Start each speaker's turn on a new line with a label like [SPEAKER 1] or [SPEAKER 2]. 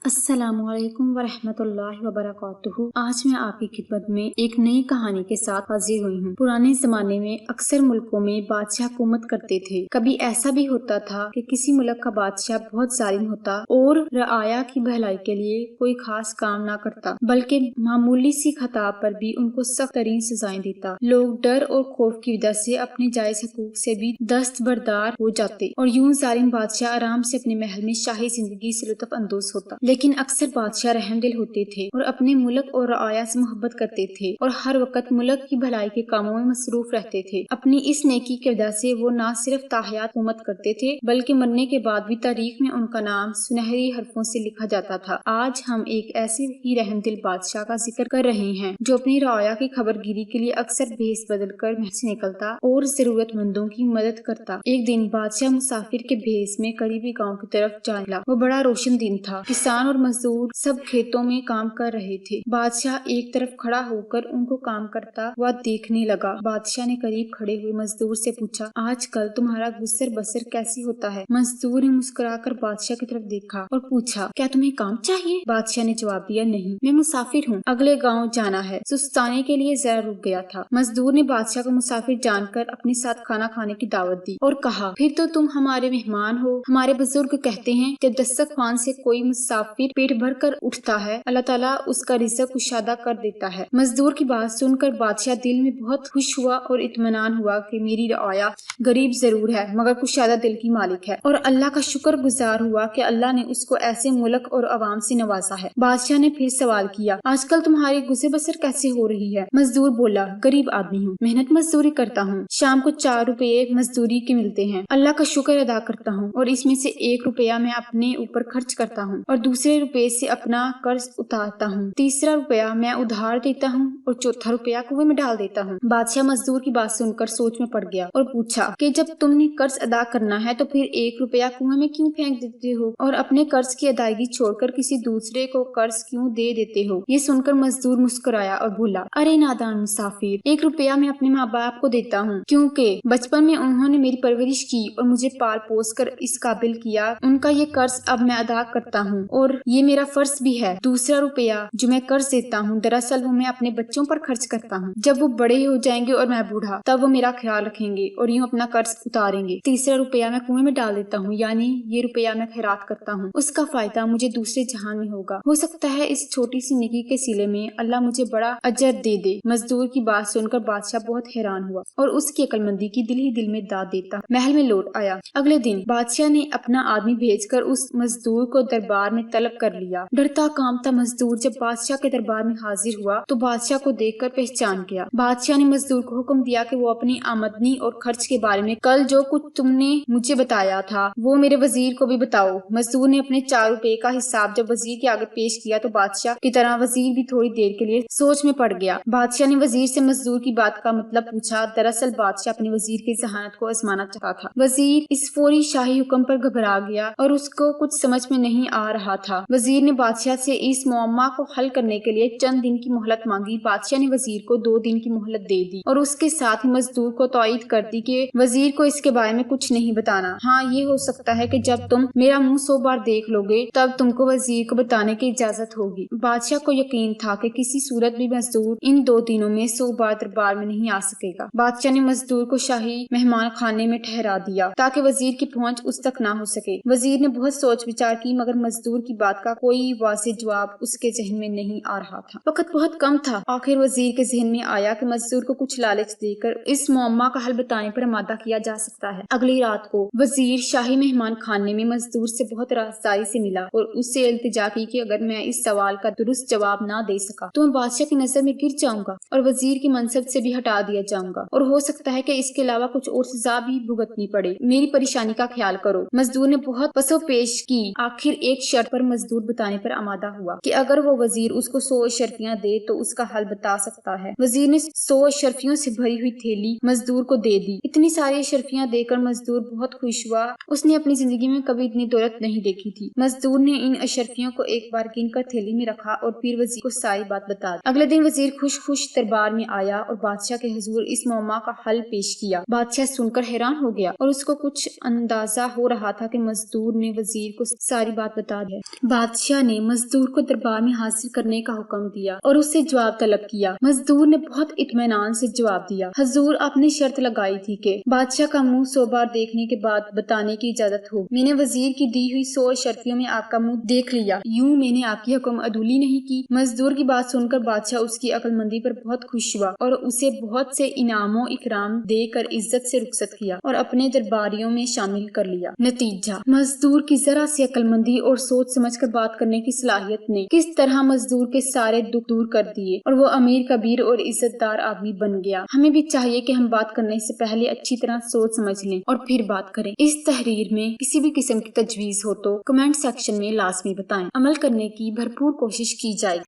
[SPEAKER 1] अस्सलाम वालेकुम वरहमतुल्लाहि वबरकातुहू। आज मैं आपकी खिदमत में एक नई कहानी के साथ हाजिर हुई हूँ। पुराने जमाने में अक्सर मुल्कों में बादशाह हुकूमत करते थे। कभी ऐसा भी होता था कि किसी मुल्क का बादशाह बहुत जालिम होता और रआया की भलाई के लिए कोई खास काम ना करता, बल्कि मामूली सी खता पर भी उनको सख्त तरीन सजाएं देता। लोग डर और खौफ की वजह से अपने जायज हकूक से भी दस्तबरदार हो जाते और यूं जालिम बादशाह आराम से अपने महल में शाही जिंदगी से लुत्फ अंदोज होता। लेकिन अक्सर बादशाह रहमदिल होते थे और अपने मुल्क और रआया से मोहब्बत करते थे और हर वक्त मुल्क की भलाई के कामों में मसरूफ रहते थे। अपनी इस नेकी की वजह से वो न सिर्फ ताहयात हुकूमत करते थे, बल्कि मरने के बाद भी तारीख में उनका नाम सुनहरी हरफों से लिखा जाता था। आज हम एक ऐसे ही रहमदिल बादशाह का जिक्र कर रहे हैं जो अपनी रआया की खबरगिरी के लिए अक्सर भेस बदल कर महल से निकलता और जरूरतमंदों की मदद करता। एक दिन बादशाह मुसाफिर के भेस में करीबी गाँव की तरफ जा निकला। वो बड़ा रोशन दिन था। किसान और मजदूर सब खेतों में काम कर रहे थे। बादशाह एक तरफ खड़ा होकर उनको काम करता हुआ देखने लगा। बादशाह ने करीब खड़े हुए मजदूर से पूछा, आजकल तुम्हारा गुजर बसर कैसी होता है? मजदूर ने मुस्कुराकर बादशाह की तरफ देखा और पूछा, क्या तुम्हें काम चाहिए? बादशाह ने जवाब दिया, नहीं, मैं मुसाफिर हूँ, अगले गाँव जाना है, सुस्ताने के लिए जरा रुक गया था। मजदूर ने बादशाह को मुसाफिर जानकर अपने साथ खाना खाने की दावत दी और कहा, फिर तो तुम हमारे मेहमान हो। हमारे बुजुर्ग कहते हैं जब दस्तरखान से कोई मुसाफिर पेट भर कर उठता है, अल्लाह ताला उसका रिज़्क कुशादा कर देता है। मजदूर की बात सुनकर बादशाह दिल में बहुत खुश हुआ और इत्मीनान हुआ कि मेरी रआया गरीब जरूर है मगर कुशादा दिल की मालिक है, और अल्लाह का शुक्र गुजार हुआ कि अल्लाह ने उसको ऐसे मुल्क और अवाम से नवाजा है। बादशाह ने फिर सवाल किया, आजकल तुम्हारी गुजर बसर कैसे हो रही है? मजदूर बोला, गरीब आदमी हूँ, मेहनत मजदूरी करता हूँ, शाम को 4 रुपये मजदूरी के मिलते हैं, अल्लाह का शुक्र अदा करता हूँ और इसमें से 1 रुपया मैं अपने ऊपर खर्च करता हूँ और दूसरे रुपए से अपना कर्ज उतारता हूँ, तीसरा रुपया मैं उधार देता हूँ और चौथा रुपया कुएं में डाल देता हूँ। बादशाह मजदूर की बात सुनकर सोच में पड़ गया और पूछा कि जब तुमने कर्ज अदा करना है तो फिर 1 रुपया कुएं में क्यों फेंक देते हो और अपने कर्ज की अदायगी छोड़कर किसी दूसरे को कर्ज क्यों दे देते हो? ये सुनकर मजदूर मुस्कुराया और बोला, अरे नादान मुसाफिर, 1 रुपया मैं अपने माँ बाप को देता हूँ क्योंकि बचपन में उन्होंने मेरी परवरिश की और मुझे पाल पोस कर इस काबिल किया। उनका ये कर्ज अब मैं अदा करता हूँ और ये मेरा फर्ज भी है। दूसरा रुपया जो मैं कर्ज देता हूँ दरअसल वो मैं अपने बच्चों पर खर्च करता हूँ। जब वो बड़े हो जाएंगे और मैं बूढ़ा, तब वो मेरा ख्याल रखेंगे और यूँ अपना कर्ज उतारेंगे। तीसरा रुपया मैं कुएं में डाल देता हूँ, यानी ये रुपया मैं खैरात करता हूँ, उसका फायदा मुझे दूसरे जहान में होगा। हो सकता है इस छोटी सी नेकी के सिले में अल्लाह मुझे बड़ा अजर दे दे। मजदूर की बात सुनकर बादशाह बहुत हैरान हुआ और उसकी अक्लमंदी की दिल ही दिल में दाद देता महल में लौट आया। अगले दिन बादशाह ने अपना आदमी भेजकर उस मजदूर को दरबार में तलब कर लिया। डरता कांपता मजदूर जब बादशाह के दरबार में हाजिर हुआ तो बादशाह को देखकर पहचान गया। बादशाह ने मजदूर को हुक्म दिया कि वो अपनी आमदनी और खर्च के बारे में कल जो कुछ तुमने मुझे बताया था वो मेरे वजीर को भी बताओ। मजदूर ने अपने 4 रुपए का हिसाब जब वजीर के आगे पेश किया तो बादशाह की तरह वजीर भी थोड़ी देर के लिए सोच में पड़ गया। बादशाह ने वजीर से मजदूर की बात का मतलब पूछा। दरअसल बादशाह अपने वजीर की जहानत को आजमाना चाहता था। वजीर इस फौरी शाही हुक्म पर घबरा गया और उसको कुछ समझ में नहीं आ रहा था। वजीर ने बादशाह से इस मुअम्मा को हल करने के लिए चंद दिन की मोहलत मांगी। बादशाह ने वजीर को 2 दिन की मोहलत दे दी और उसके साथ ही मजदूर को तायद कर दी कि वजीर को इसके बारे में कुछ नहीं बताना। हाँ, ये हो सकता है कि जब तुम मेरा मुंह 100 बार देख लोगे तब तुमको वजीर को बताने की इजाजत होगी। बादशाह को यकीन था कि किसी सूरत भी मजदूर इन 2 दिनों में 100 बार दरबार में नहीं आ सकेगा। बादशाह ने मजदूर को शाही मेहमान खाने में ठहरा दिया ताकि वजीर की पहुंच उस तक ना हो सके। वजीर ने बहुत सोच विचार की मगर मजदूर की बात का कोई वाज़ेह जवाब उसके जहन में नहीं आ रहा था। वक्त बहुत कम था। आखिर वजीर के जहन में आया कि मजदूर को कुछ लालच देकर इस मुअम्मा का हल बताने पर आमादा किया जा सकता है। अगली रात को वजीर शाही मेहमान खाने में मजदूर से बहुत राज़दारी से मिला और उससे इल्तिजा की कि अगर मैं इस सवाल का दुरुस्त जवाब ना दे सका तो मैं बादशाह की नजर में गिर जाऊंगा और वजीर की मनसब से भी हटा दिया जाऊंगा और हो सकता है कि इसके अलावा कुछ और सजा भी भुगतनी पड़े। मेरी परेशानी का ख्याल करो। मजदूर ने बहुत पसो पेश की। आखिर एक शर्त पर मजदूर बताने पर आमादा हुआ कि अगर वो वजीर उसको 100 अशरफियां दे तो उसका हल बता सकता है। वजीर ने 100 अशरफियों से भरी हुई थैली मजदूर को दे दी। इतनी सारी अशरफियां देकर मजदूर बहुत खुश हुआ। उसने अपनी जिंदगी में कभी इतनी दौलत नहीं देखी थी। मजदूर ने इन अशरफियों को एक बार गिन कर थैली में रखा और फिर वजीर को सारी बात बता दी। अगले दिन वजीर खुश खुश दरबार में आया और बादशाह के हुजूर इस मुअम्मा का हल पेश किया। बादशाह सुनकर हैरान हो गया और उसको कुछ अंदाजा हो रहा था कि मजदूर ने वजीर को सारी बात बता दी। بادشاہ نے مزدور کو دربار میں حاضر کرنے کا حکم دیا اور اس سے جواب طلب کیا۔ مزدور نے بہت اطمینان سے جواب دیا، حضور آپ نے شرط لگائی تھی کہ بادشاہ کا منہ 100 بار دیکھنے کے بعد بتانے کی اجازت ہو۔ میں نے وزیر کی دی ہوئی 100 شرطیوں میں آپ کا منہ دیکھ لیا، یوں میں نے آپ کی حکم عدولی نہیں کی۔ مزدور کی بات سن کر بادشاہ اس کی عقل مندی پر بہت خوش ہوا اور اسے بہت سے انعام و اکرام دے کر عزت سے رخصت کیا اور اپنے درباریوں میں شامل کر لیا۔ نتیجہ، مزدور کی ذرا سی عقل مندی اور سوچ سمجھ کر بات کرنے کی صلاحیت نے کس طرح مزدور کے سارے دکھ دور کر دیے اور وہ امیر کبیر اور عزت دار آدمی بن گیا۔ ہمیں بھی چاہیے کہ ہم بات کرنے سے پہلے اچھی طرح سوچ سمجھ لیں اور پھر بات کریں۔ اس تحریر میں کسی بھی قسم کی تجویز ہو تو کمنٹ سیکشن میں لازمی بتائیں، عمل کرنے کی بھرپور کوشش کی جائے گی۔